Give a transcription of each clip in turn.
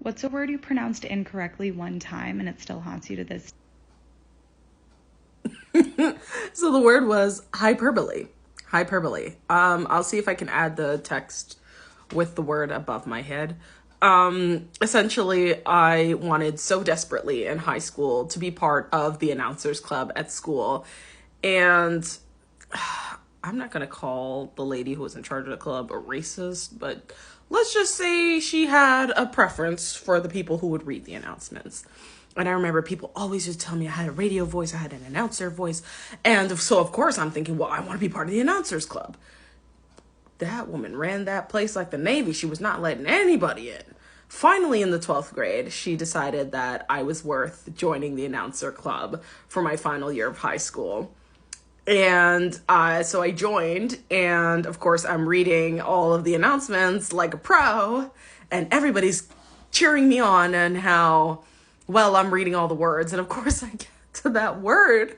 What's a word you pronounced incorrectly one time and it still haunts you to this? So the word was hyperbole. Hyperbole. I'll see if I can add the text with the word above my head. Essentially, I wanted so desperately in high school to be part of the announcers club at school. And I'm not going to call the lady who was in charge of the club a racist, but let's just say she had a preference for the people who would read the announcements. And I remember people always just tell me I had a radio voice, I had an announcer voice. And so, of course, I'm thinking, well, I want to be part of the announcers club. That woman ran that place like the Navy. She was not letting anybody in. Finally, in the 12th grade, she decided that I was worth joining the announcer club for my final year of high school. And so I joined, and of course, I'm reading all of the announcements like a pro, and everybody's cheering me on and how well I'm reading all the words. And of course, I get to that word,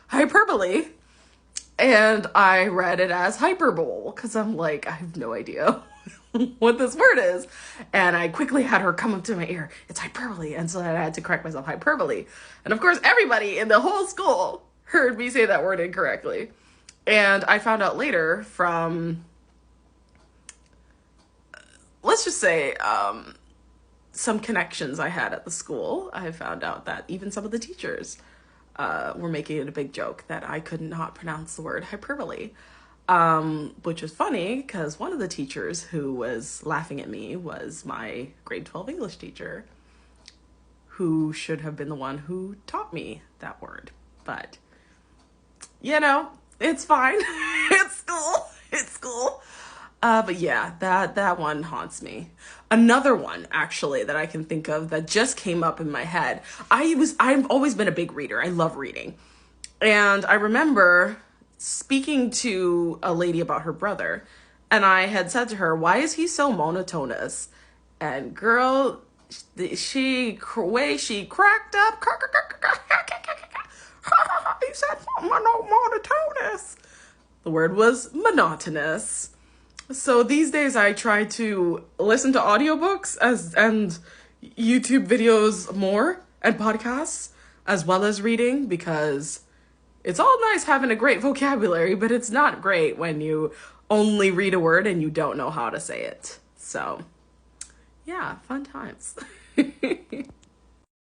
hyperbole, and I read it as hyperbole because I'm like, I have no idea what this word is. And I quickly had her come up to my ear, it's hyperbole. And so I had to correct myself, hyperbole. And of course, everybody in the whole school heard me say that word incorrectly. And I found out later from, let's just say, some connections I had at the school, I found out that even some of the teachers were making it a big joke that I could not pronounce the word hyperbole, which was funny because one of the teachers who was laughing at me was my grade 12 English teacher, who should have been the one who taught me that word. But, you know, it's fine. It's school. It's school. But yeah, that one haunts me. Another one, actually, that I can think of that just came up in my head. I've always been a big reader. I love reading. And I remember speaking to a lady about her brother, and I had said to her, why is he so monotonous? And girl, she cracked up. He said monotonous. The word was monotonous. So these days I try to listen to audiobooks and YouTube videos more and podcasts as well as reading, because it's all nice having a great vocabulary, but it's not great when you only read a word and you don't know how to say it. So yeah, fun times.